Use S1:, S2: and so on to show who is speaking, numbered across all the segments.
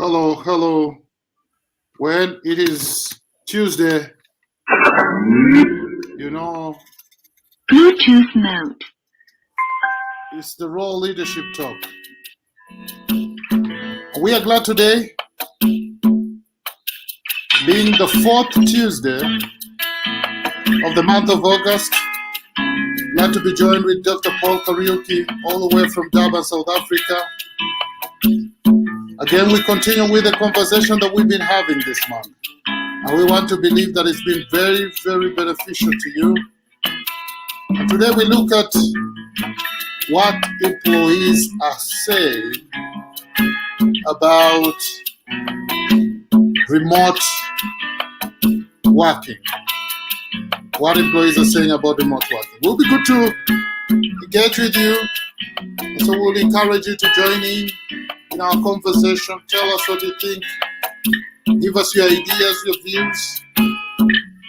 S1: Hello, hello. When it is Tuesday, you know,
S2: Bluetooth mode.
S1: it's the Raw Leadership Talk. We are glad today, being the fourth Tuesday of the month of August, glad to be joined with Dr. Paul Kariuki, all the way from Durban, South Africa. Again, we continue with the conversation that we've been having this month. And we want to believe that it's been very, very beneficial to you. And today we look at what employees are saying about remote working. What employees are saying about remote working. We'll be good to engage with you. And so we'll encourage you to join in our conversation. Tell us what you think. Give us your ideas, your views.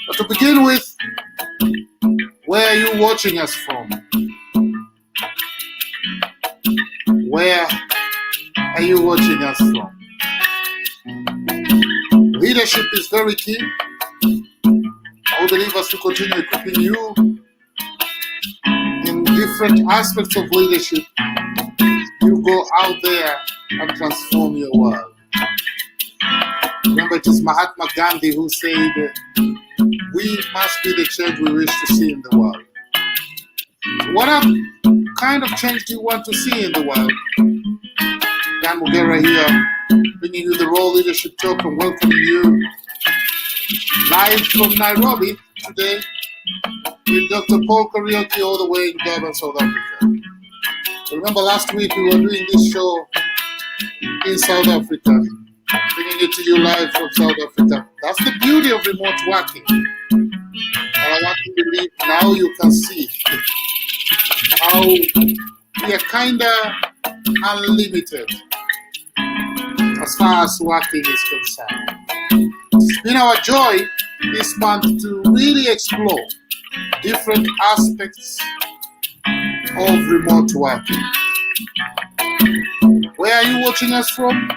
S1: But to begin with, where are you watching us from? Where are you watching us from? Leadership is very key. I will believe us to continue equipping you in different aspects of leadership. You go out there and transform your world. Remember, it is Mahatma Gandhi who said, we must be the change we wish to see in the world. So what kind of change do you want to see in the world? Dan Mugera here, bringing you the Raw Leadership Talk and welcoming you live from Nairobi today with Dr. Paul Kariuki all the way in Durban, South Africa. Remember last week we were doing this show in South Africa, bringing it to you live from South Africa. That's the beauty of remote working. And I want to believe now you can see how we are kind of unlimited as far as working is concerned. It's been our joy this month to really explore different aspects of remote working. Where are you watching us from?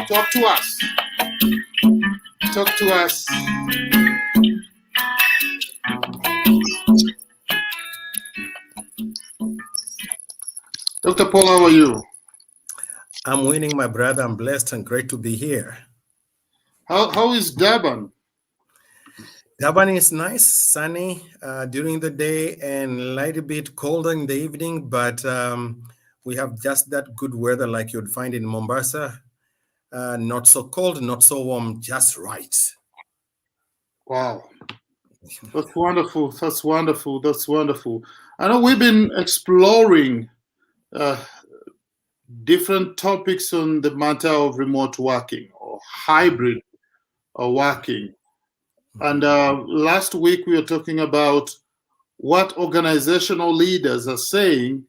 S1: Talk to us. Talk to us. Dr. Paul, how are you?
S3: I'm winning, my brother. I'm blessed and great to be here.
S1: How is Durban?
S3: Durban is nice, sunny during the day and a little bit colder in the evening, but we have just that good weather like you'd find in Mombasa. Not so cold, not so warm, just right.
S1: Wow. That's wonderful. That's wonderful. That's wonderful. I know we've been exploring different topics on the matter of remote working or hybrid working. And last week we were talking about what organizational leaders are saying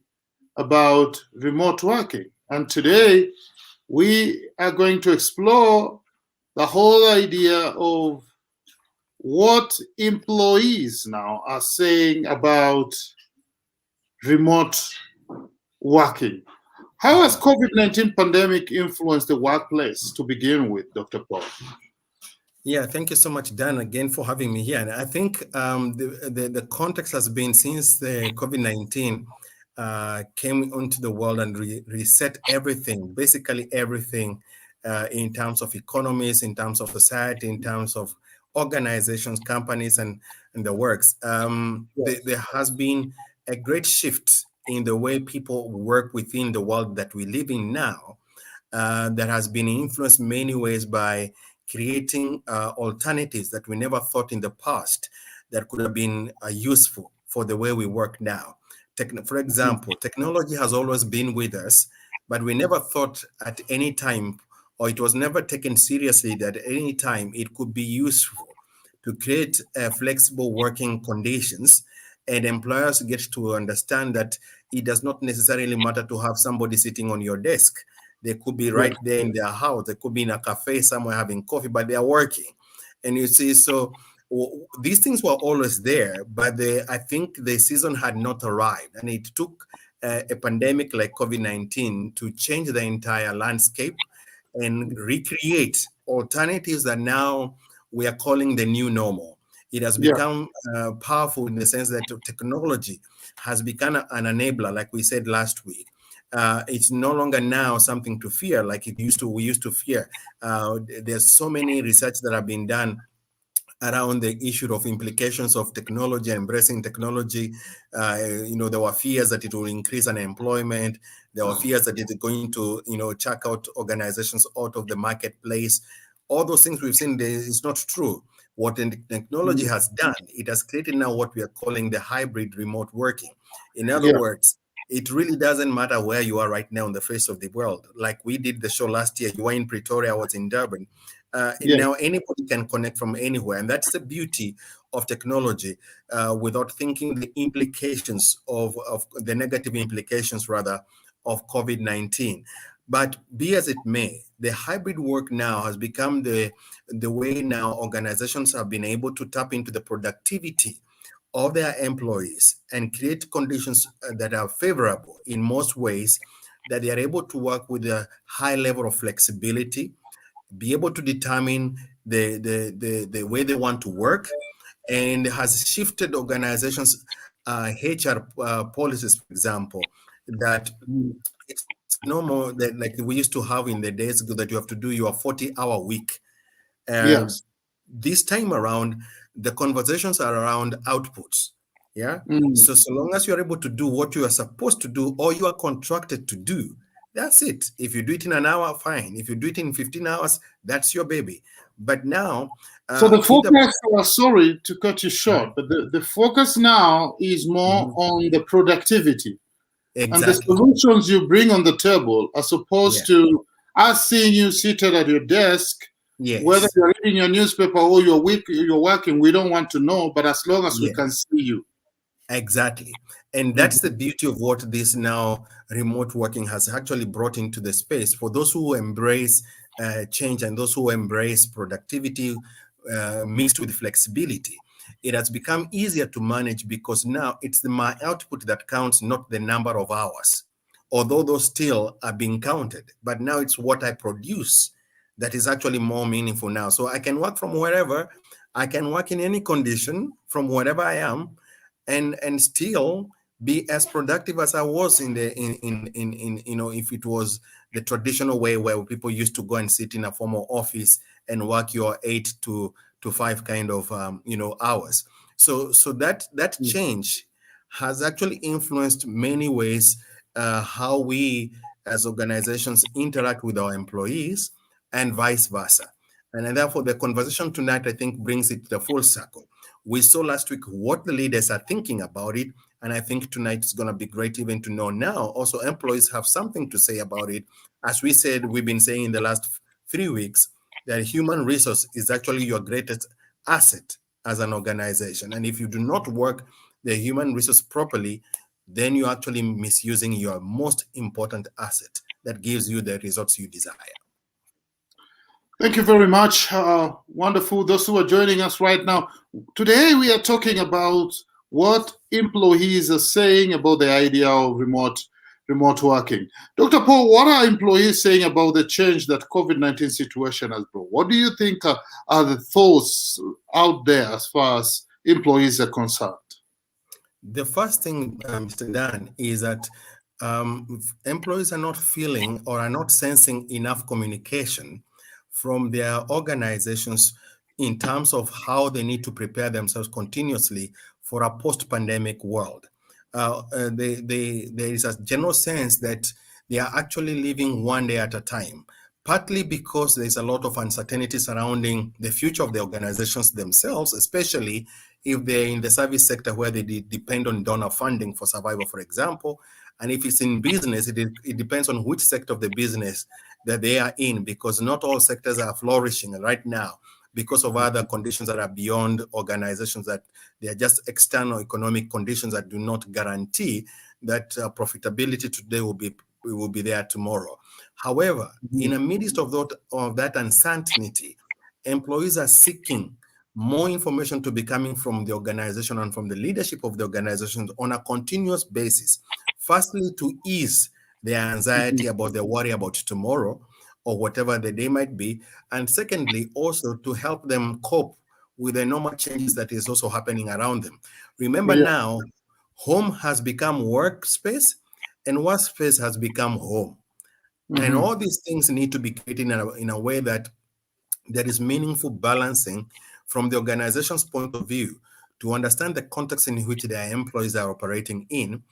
S1: about remote working. And today we are going to explore the whole idea of what employees now are saying about remote working. How has COVID-19 pandemic influenced the workplace to begin with, Dr. Paul?
S3: Yeah, thank you so much, Dan, again for having me here. And I think the context has been since the COVID-19 came onto the world and reset everything, basically everything in terms of economies, in terms of society, in terms of organizations, companies, and the works. There has been a great shift in the way people work within the world that we live in now that has been influenced many ways by creating alternatives that we never thought in the past that could have been useful for the way we work now. For example, technology has always been with us, but we never thought at any time, or it was never taken seriously that at any time it could be useful to create flexible working conditions, and employers get to understand that it does not necessarily matter to have somebody sitting on your desk. They could be right there in their house. They could be in a cafe somewhere having coffee, but they are working. And you see, so these things were always there, but I think the season had not arrived. And it took a pandemic like COVID-19 to change the entire landscape and recreate alternatives that now we are calling the new normal. It has
S1: Yeah.
S3: become powerful in the sense that technology has become an enabler, like we said last week. It's no longer now something to fear like we used to fear. There's so many research that have been done around the issue of implications of technology, embracing technology. There were fears that it will increase unemployment. There were fears that it's going to, chuck out organizations out of the marketplace. All those things we've seen is not true. What the technology has done, it has created now what we are calling the hybrid remote working. In other
S1: Yeah.
S3: words, it really doesn't matter where you are right now on the face of the world. Like we did the show last year, you were in Pretoria, I was in Durban.
S1: Yeah.
S3: Now anybody can connect from anywhere, and that's the beauty of technology, without thinking the implications of the negative implications rather of COVID-19. But be as it may, the hybrid work now has become the way now organizations have been able to tap into the productivity of their employees and create conditions that are favorable in most ways, that they are able to work with a high level of flexibility, be able to determine the way they want to work, and has shifted organizations' HR policies, for example, that it's no more that like we used to have in the days ago that you have to do your 40-hour week. And
S1: Yes.
S3: this time around, the conversations are around outputs. Yeah.
S1: Mm.
S3: So long as you're able to do what you are supposed to do or you are contracted to do, that's it. If you do it in an hour, fine. If you do it in 15 hours, that's your baby. But now,
S1: So the
S3: in the
S1: focus, sorry to cut you short, but the focus now is more
S3: Mhm.
S1: on the productivity and the
S3: Exactly.
S1: solutions you bring on the table, as opposed
S3: Yeah.
S1: to us seeing you seated at your desk, whether
S3: Yes.
S1: you're reading your newspaper or you're working, we don't want to know, but as long as we
S3: Yeah.
S1: can see you.
S3: Exactly. And that's the
S1: Mhm.
S3: beauty of what this now remote working has actually brought into the space for those who embrace change and those who embrace productivity mixed with flexibility. It has become easier to manage because now it's my output that counts, not the number of hours, although those still are being counted. But now it's what I produce that is actually more meaningful now. So I can work from wherever, I can work in any condition from wherever I am, and still be as productive as I was in the in if it was the traditional way where people used to go and sit in a formal office and work your 8 to 5 kind of hours. So that change has actually influenced many ways how we as organizations interact with our employees and vice versa. And therefore, the conversation tonight, I think, brings it to the full circle. We saw last week what the leaders are thinking about it. And I think tonight is going to be great even to know now. Also, employees have something to say about it. As we said, we've been saying in the last 3 weeks that human resource is actually your greatest asset as an organization. And if you do not work the human resource properly, then you're actually misusing your most important asset that gives you the results you desire.
S1: Thank you very much. Wonderful. Those who are joining us right now. Today we are talking about what employees are saying about the idea of remote working. Dr. Paul, what are employees saying about the change that COVID-19 situation has brought? What do you think are the thoughts out there as far as employees are concerned?
S3: The first thing, Mr. Dan, is that employees are not feeling or are not sensing enough communication from their organizations in terms of how they need to prepare themselves continuously for a post-pandemic world. There is a general sense that they are actually living one day at a time, partly because there's a lot of uncertainty surrounding the future of the organizations themselves, especially if they're in the service sector where they depend on donor funding for survival, for example. And if it's in business, it depends on which sector of the business that they are in, because not all sectors are flourishing right now because of other conditions that are beyond organizations, that they are just external economic conditions that do not guarantee that profitability today will be there tomorrow. However, in the midst of that uncertainty, employees are seeking more information to be coming from the organization and from the leadership of the organization on a continuous basis. Firstly, to ease their anxiety about their worry about tomorrow. or whatever the day might be. And secondly, also to help them cope with the normal changes that is also happening around them. Remember
S1: Yeah.
S3: now, home has become workspace and workspace has become home. And
S1: Mm-hmm.
S3: all these things need to be created in a way that there is meaningful balancing from the organization's point of view to understand the context in which their employees are operating in,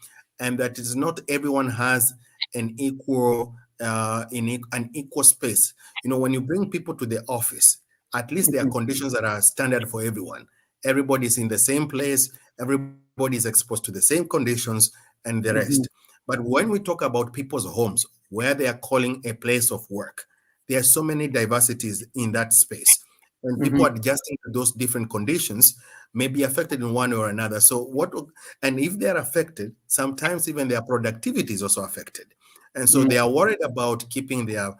S3: and that it's not everyone has an equal an equal space. You know, when you bring people to the office, at least there are conditions that are standard for everyone. Everybody's in the same place, everybody is exposed to the same conditions and the rest.
S1: Mm-hmm.
S3: But when we talk about people's homes, where they are calling a place of work, there are so many diversities in that space. And
S1: Mm-hmm.
S3: people adjusting to those different conditions may be affected in one or another. So and if they're affected, sometimes even their productivity is also affected. And so they are worried about keeping their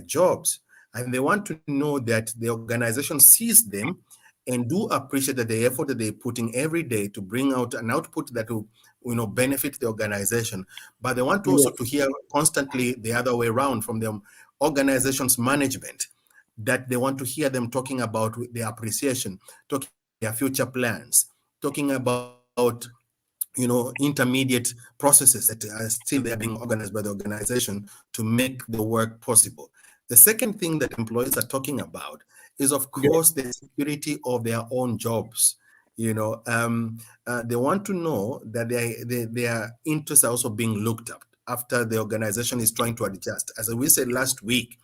S3: jobs. And they want to know that the organization sees them and do appreciate that the effort that they're putting every day to bring out an output that will benefit the organization. But they want also to
S1: Yes.
S3: hear constantly the other way around from the organization's management, that they want to hear them talking about their appreciation, talking about their future plans, talking about intermediate processes that are still there being organized by the organization to make the work possible. The second thing that employees are talking about is, of
S1: Yeah.
S3: course, the security of their own jobs. They want to know that their interests are also being looked at after the organization is trying to adjust. As we said last week,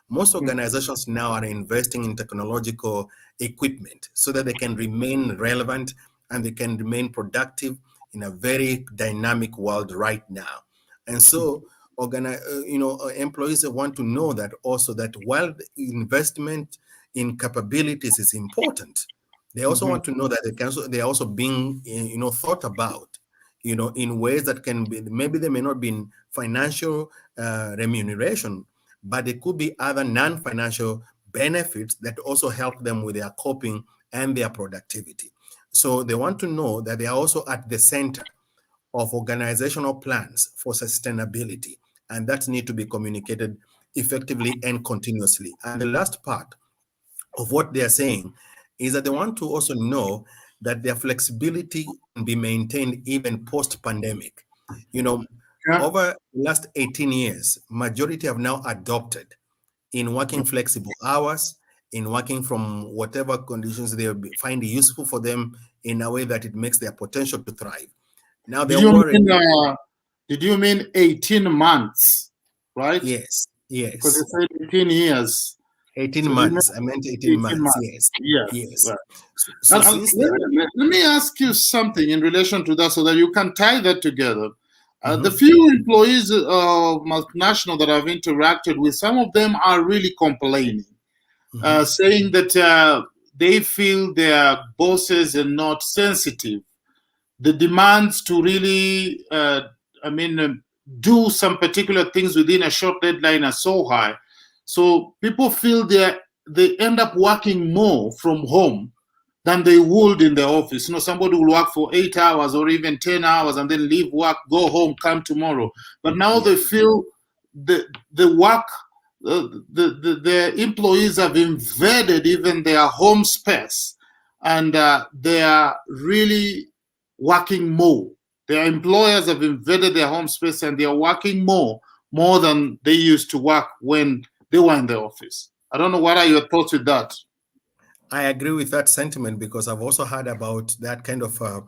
S3: most organizations now are investing in technological equipment so that they can remain relevant and they can remain productive in a very dynamic world right now. And so, employees want to know that also, that while the investment in capabilities is important, they also
S1: Mm-hmm.
S3: want to know that they are also being thought about in ways that can be, maybe they may not be in financial remuneration, but it could be other non-financial benefits that also help them with their coping and their productivity. So they want to know that they are also at the center of organizational plans for sustainability, and that need to be communicated effectively and continuously. And the last part of what they are saying is that they want to also know that their flexibility can be maintained even post-pandemic. You know,
S1: Yeah.
S3: over the last 18 years, majority have now adopted in working flexible hours, in working from whatever conditions they find useful for them in a way that it makes their potential to thrive. Now
S1: Did
S3: they're
S1: you
S3: worried.
S1: mean did you mean 18 months, right?
S3: Yes,
S1: Because you
S3: yes.
S1: said 18 years.
S3: 18
S1: So do you mean
S3: months. I meant 18
S1: 18
S3: months.
S1: months?
S3: Yes,
S1: Yes.
S3: yes.
S1: Right.
S3: So since
S1: Let,
S3: then,
S1: let me ask you something in relation to that so that you can tie that together. The
S3: Mhm,
S1: few employees of multinational that I've interacted with, some of them are really complaining,
S3: mhm,
S1: saying that they feel their bosses are not sensitive. The demands to really, do some particular things within a short deadline are so high. So people feel they end up working more from home than they would in the office. Somebody will work for 8 hours or even 10 hours and then leave work, go home, come tomorrow. But now
S3: yeah.
S1: they feel the work, the employees have invaded even their home space, and they are really working more. Their employers have invaded their home space and they are working more than they used to work when they were in the office. I don't know, what are your thoughts with that?
S3: I agree with that sentiment because I've also heard about that kind of a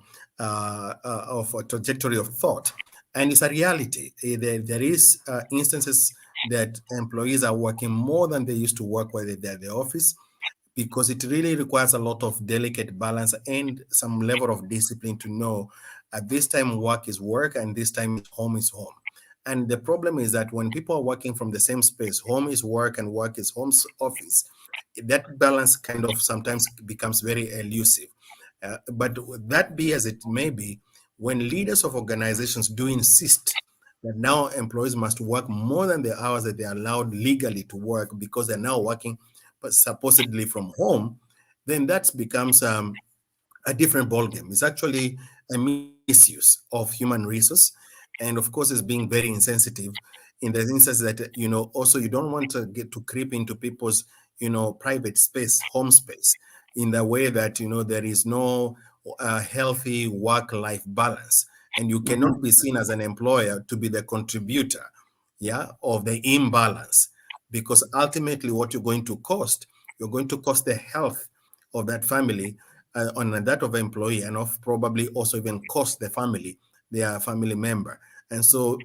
S3: trajectory of thought, and it's a reality. There is instances that employees are working more than they used to work when they're at the office, because it really requires a lot of delicate balance and some level of discipline to know at this time work is work and this time home is home. And the problem is that when people are working from the same space, home is work and work is home's office, that balance kind of sometimes becomes very elusive. But that be as it may be, when leaders of organizations do insist that now employees must work more than the hours that they are allowed legally to work because they're now working but supposedly from home, then that becomes a different ballgame. It's actually a misuse of human resource. and of course, it's being very insensitive in the instance that also you don't want to get to creep into people's private space, home space, in the way that there is no healthy work-life balance, and you cannot be seen as an employer to be the contributor, yeah, of the imbalance, because ultimately what you're going to cost the health of that family, on that of employee, and of probably also even cost the family, their family member. And so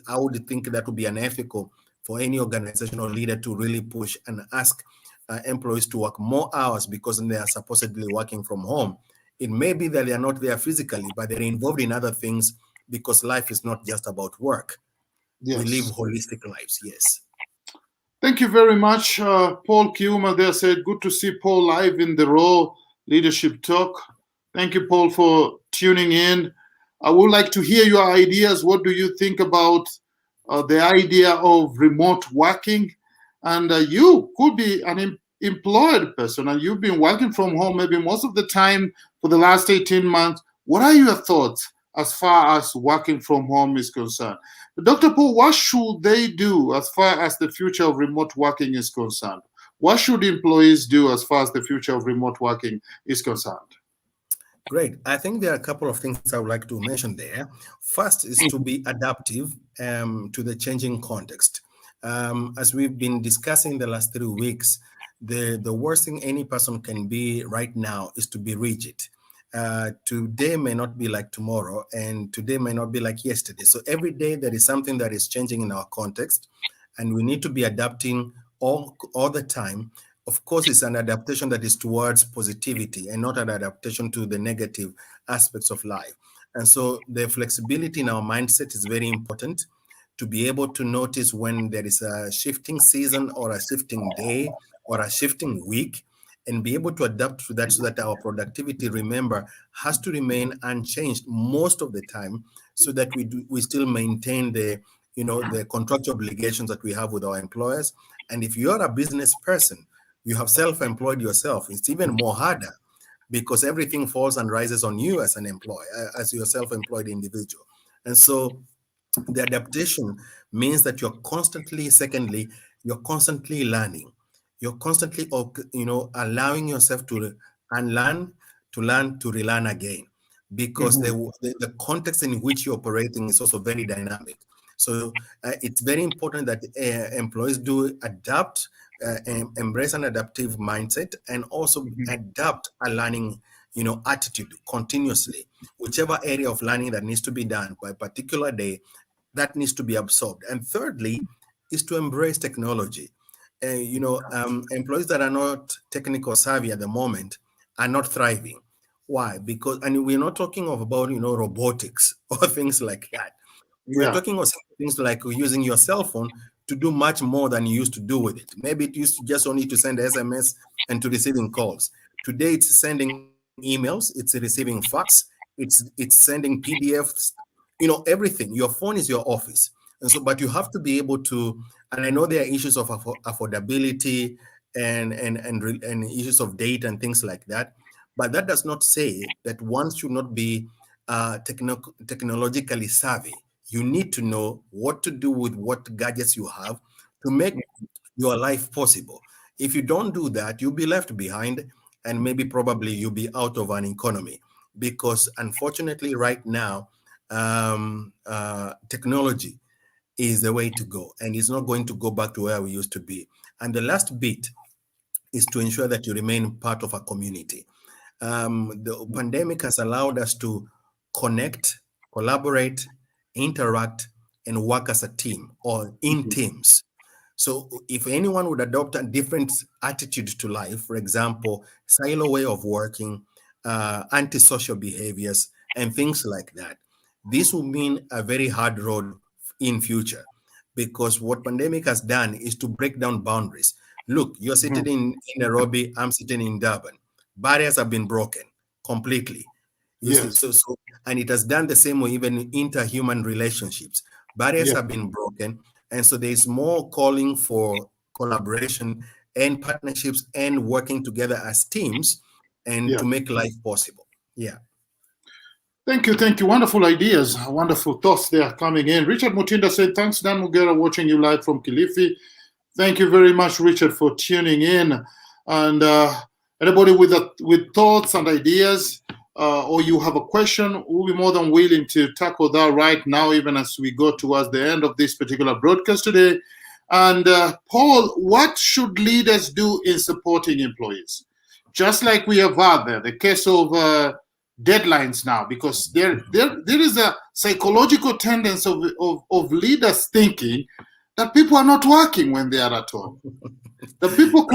S3: I would think that would be unethical for any organizational leader to really push and ask employees to work more hours because they are supposedly working from home. It may be that they are not there physically, but they're involved in other things, because life is not just about work. We live
S1: Yes.
S3: holistic lives. Yes.
S1: Thank you very much, Paul Kiuma there said, good to see Paul live in the Raw Leadership Talk. Thank you, Paul, for tuning in. I would like to hear your ideas. What do you think about the idea of remote working? And you could be an employed person, and you've been working from home maybe most of the time for the last 18 months. What are your thoughts as far as working from home is concerned? Dr. Paul, what should they do as far as the future of remote working is concerned? What should employees do as far as the future of remote working is concerned?
S3: Great. I think there are a couple of things I would like to mention there. First is to be adaptive to the changing context. As we've been discussing the last 3 weeks, the worst thing any person can be right now is to be rigid. Today may not be like tomorrow, and today may not be like yesterday. So every day there is something that is changing in our context, and we need to be adapting all the time. Of course, it's an adaptation that is towards positivity and not an adaptation to the negative aspects of life. And so the flexibility in our mindset is very important, to be able to notice when there is a shifting season or a shifting day or a shifting week, and be able to adapt to that, so that our productivity, remember, has to remain unchanged most of the time, so that we still maintain the contractual obligations that we have with our employers. And if you're a business person, you have self-employed yourself, it's even more harder, because everything falls and rises on you as an employee, as your self-employed individual. And so the adaptation means that you're constantly learning. You're constantly allowing yourself to unlearn, to learn, to relearn again, because the context in which you're operating is also very dynamic. So it's very important that employees do adapt, embrace an adaptive mindset, and also adapt a learning attitude continuously. Whichever area of learning that needs to be done by a particular day, that needs to be absorbed. And thirdly is to embrace technology. Employees that are not technical savvy at the moment are not thriving. Why? Because, and we're not talking about robotics or things like that. We're
S1: Yeah.
S3: talking of things like using your cell phone to do much more than you used to do with it. Maybe it used to just only to send SMS and to receiving calls. Today it's sending emails, it's receiving fax, it's sending PDFs, everything. Your phone is your office. And so, but you have to be able to, and I know there are issues of affordability and issues of data and things like that, but that does not say that one should not be technologically savvy. You need to know what to do with what gadgets you have to make your life possible. If you don't do that, you'll be left behind, and maybe probably you'll be out of an economy, because unfortunately right now, technology is the way to go, and it's not going to go back to where we used to be. And the last bit is to ensure that you remain part of a community. The pandemic has allowed us to connect, collaborate, interact, and work as a team or in teams. So if anyone would adopt a different attitude to life, for example, silo way of working, antisocial behaviors, and things like that, this will mean a very hard road in future, because what pandemic has done is to break down boundaries. Look, you're sitting in Nairobi, I'm sitting in Durban. Barriers have been broken completely. You see,
S1: Yes.
S3: so and it has done the same way even in interhuman relationships. Barriers
S1: Yes.
S3: have been broken, and so there is more calling for collaboration and partnerships and working together as teams and
S1: Yeah.
S3: to make life possible. Yeah.
S1: Thank you, thank you. Wonderful ideas, wonderful thoughts there coming in. Richard Mutinda said, thanks, Dan Mugera, watching you live from Kilifi. Thank you very much, Richard, for tuning in. And anybody with thoughts and ideas, or you have a question, we'll be more than willing to tackle that right now, even as we go towards the end of this particular broadcast today. And Paul, what should leaders do in supporting employees? Just like we have had the case of deadlines now, because there is a psychological tendency of leaders thinking that people are not working when they are at home. That people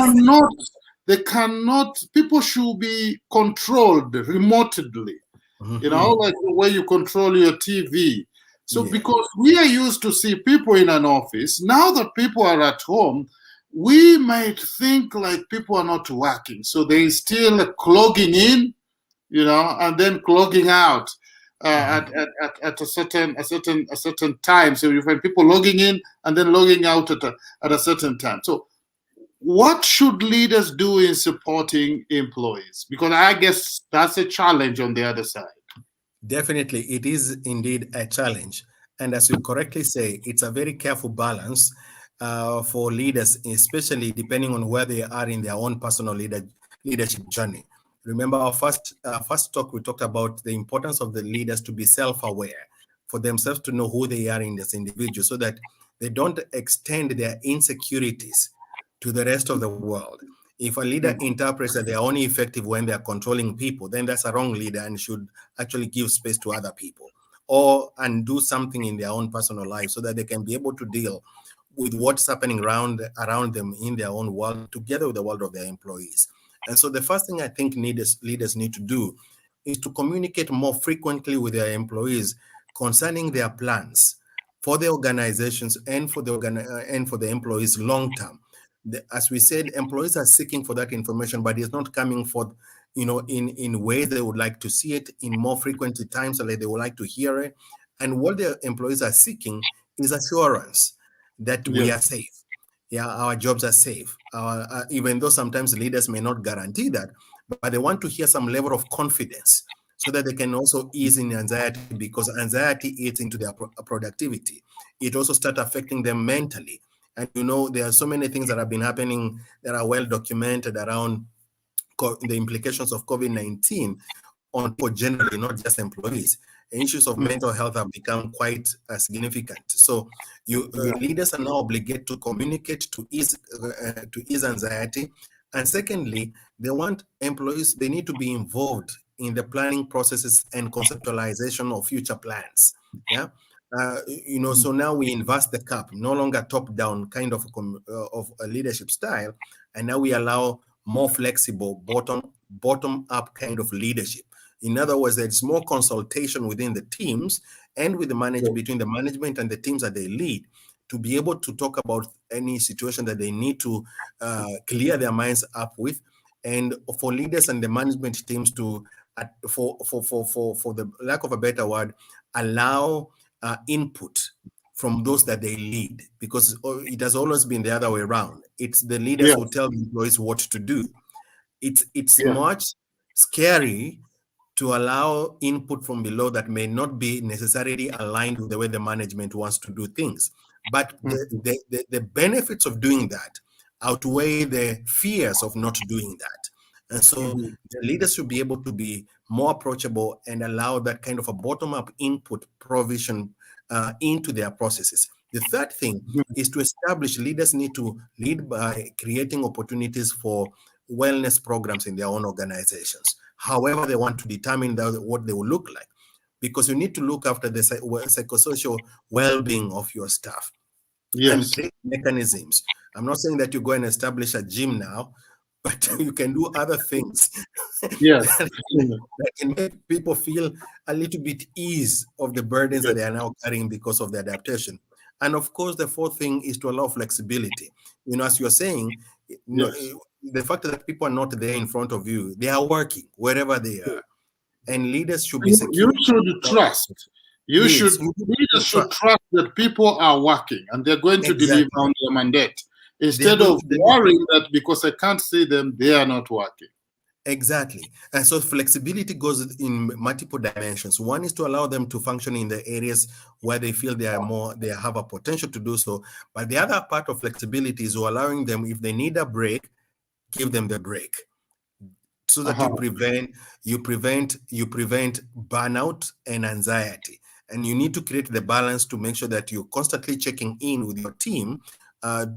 S1: people should be controlled remotely, like the way you control your TV. So because we are used to see people in an office, now that people are at home, we might think like people are not working. So they still clogging in, and then clogging out at a certain time. So you find people logging in and then logging out at a certain time. So what should leaders do in supporting employees? Because I guess that's a challenge on the other side.
S3: Definitely, it is indeed a challenge. And as you correctly say, it's a very careful balance for leaders, especially depending on where they are in their own personal leadership journey. Remember our first talk, we talked about the importance of the leaders to be self-aware, for themselves to know who they are in this individual, so that they don't extend their insecurities to the rest of the world. If a leader interprets that they are only effective when they are controlling people, then that's a wrong leader and should actually give space to other people, and do something in their own personal life so that they can be able to deal with what's happening around them in their own world, together with the world of their employees. And so the first thing I think leaders need to do is to communicate more frequently with their employees concerning their plans for the organizations and for the employees long term. As we said, employees are seeking for that information, but it's not coming forth, in ways they would like to see it, in more frequent times that they would like to hear it. And what the employees are seeking is assurance that we are safe. Yeah, our jobs are safe. Even though sometimes leaders may not guarantee that, but they want to hear some level of confidence so that they can also ease in anxiety, because anxiety eats into their productivity. It also starts affecting them mentally. And there are so many things that have been happening that are well documented around the implications of COVID-19 on people generally, not just employees. Issues of mental health have become quite significant. So leaders are now obligated to communicate to ease anxiety. And secondly, they want employees, they need to be involved in the planning processes and conceptualization of future plans. Yeah. So now we invest the cap, no longer top-down kind of a leadership style, and now we allow more flexible bottom-up kind of leadership. In other words, there's more consultation within the teams and with the between the management and the teams that they lead, to be able to talk about any situation that they need to clear their minds up with, and for leaders and the management teams to, for the lack of a better word, allow input from those that they lead, because it has always been the other way around. It's the leaders who tell the employees what to do. It's much scary to allow input from below that may not be necessarily aligned with the way the management wants to do things. But the benefits of doing that outweigh the fears of not doing that. And so the leaders should be able to be more approachable and allow that kind of a bottom-up input provision into their processes. The third thing is to establish, leaders need to lead by creating opportunities for wellness programs in their own organizations, however they want to determine what they will look like, because you need to look after the psychosocial well-being of your staff. And create mechanisms. I'm not saying that you go and establish a gym now, but you can do other things that can make people feel a little bit ease of the burdens that they are now carrying because of the adaptation. And of course, the fourth thing is to allow flexibility. As you're saying, the fact that people are not there in front of you, they are working wherever they are. And leaders should be secure.
S1: You should trust. Leaders should trust that people are working and they're going to deliver on their mandate, instead of worrying that because I can't see them, they are not working.
S3: Exactly. And so flexibility goes in multiple dimensions. One is to allow them to function in the areas where they feel they have a potential to do so. But the other part of flexibility is allowing them, if they need a break, give them the break, so that
S1: Uh-huh.
S3: you prevent burnout and anxiety. And you need to create the balance to make sure that you're constantly checking in with your team,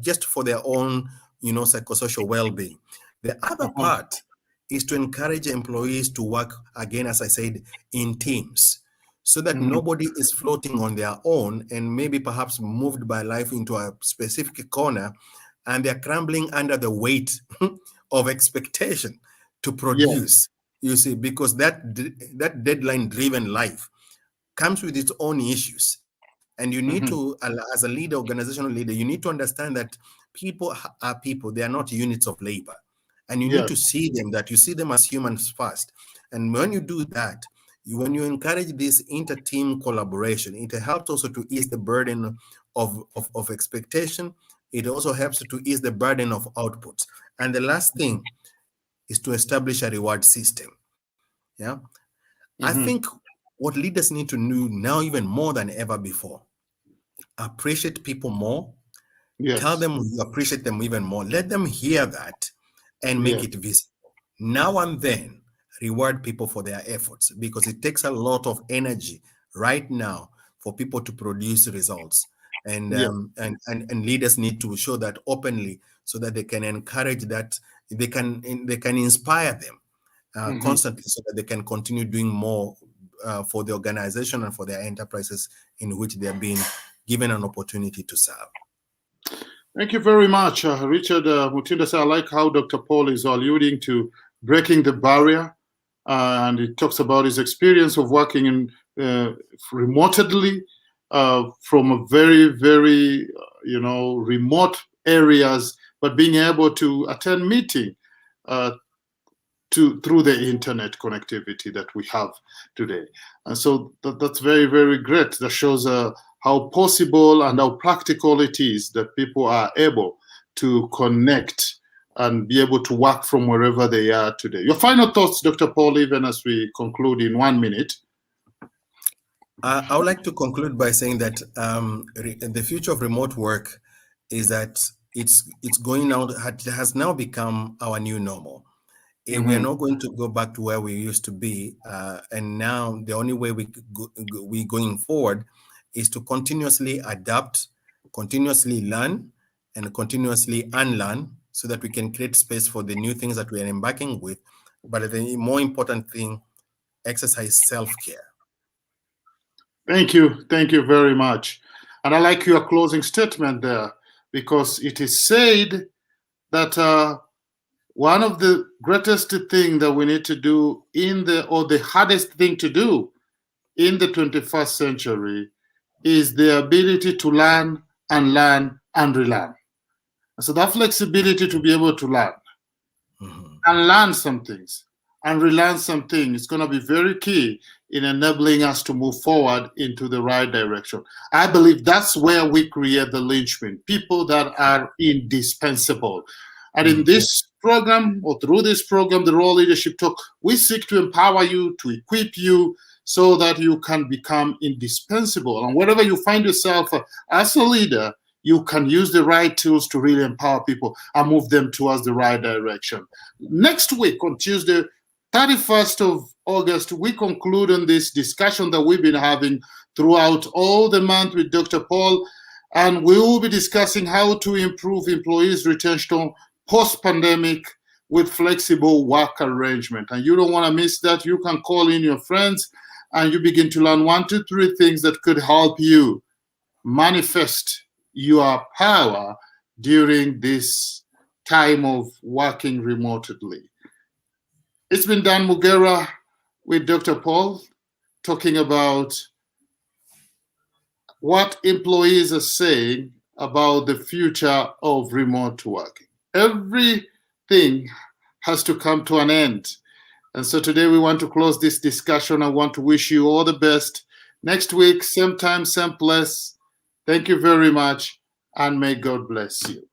S3: just for their own, psychosocial well-being. The other
S1: Uh-huh.
S3: part is to encourage employees to work, again, as I said, in teams, so that
S1: Mhm.
S3: nobody is floating on their own and maybe perhaps moved by life into a specific corner, and they're crumbling under the weight of expectation to
S1: Yeah.
S3: produce. You see, because that deadline driven life comes with its own issues. And you need to,
S1: Mhm.
S3: as a leader, organizational leader, you need to understand that people are people, they are not units of labor. And you need
S1: Yes.
S3: to see them, that you see them as humans first. And when you do that, when you encourage this inter-team collaboration, it helps also to ease the burden of expectation. It also helps to ease the burden of outputs. And the last thing is to establish a reward system. Yeah. I think
S1: Mhm.
S3: what leaders need to do now, even more than ever before, appreciate people more. Tell
S1: Yes.
S3: them you appreciate them even more. Let them hear that and make
S1: Yes.
S3: it visible. Now and then, reward people for their efforts, because it takes a lot of energy right now for people to produce results. And
S1: Yes.
S3: and leaders need to show that openly, so that they can encourage that, they can inspire them
S1: Mhm.
S3: constantly, so that they can continue doing more for the organization and for their enterprises in which they are being given an opportunity to serve.
S1: Thank you very much, Richard Mutinda. I like how Dr. Paul is alluding to breaking the barrier, and he talks about his experience of working in remotely from a very, very, remote areas, but being able to attend meeting uh, through the internet connectivity that we have today. And so that's very, very great. That shows how possible and how practical it is that people are able to connect and be able to work from wherever they are today. Your final thoughts, Dr. Paul, even as we conclude in 1 minute.
S3: I would like to conclude by saying that the future of remote work is that it's going out, has now become our new normal. We are
S1: Mm-hmm.
S3: not going to go back to where we used to be, and now the only way we going forward is to continuously adapt, continuously learn, and continuously unlearn, so that we can create space for the new things that we are embarking with. But the more important thing, exercise self-care.
S1: Thank you. Thank you very much. And I like your closing statement there, because it is said that one of the greatest thing that we need to do or the hardest thing to do in the 21st century is the ability to learn and learn and relearn. So that flexibility to be able to learn
S3: Mhm.
S1: and learn some things and relearn some things is going to be very key in enabling us to move forward into the right direction. I believe that's where we create the linchpin, people that are indispensable. And in
S3: Mhm.
S1: this program, or through this program, the Raw Leadership Talk, we seek to empower you, to equip you, so that you can become indispensable. And wherever you find yourself as a leader, you can use the right tools to really empower people and move them towards the right direction. Next week, on Tuesday, 31st of August, we conclude on this discussion that we've been having throughout all the month with Dr. Paul, and we will be discussing how to improve employees' retention post-pandemic with flexible work arrangement. And you don't want to miss that. You can call in your friends and you begin to learn 1, 2, 3 things that could help you manifest your power during this time of working remotely. It's been Dan Mugera with Dr. Paul talking about what employees are saying about the future of remote working. Everything has to come to an end. And so today we want to close this discussion. I want to wish you all the best. Next week, same time, same place. Thank you very much, and may God bless you.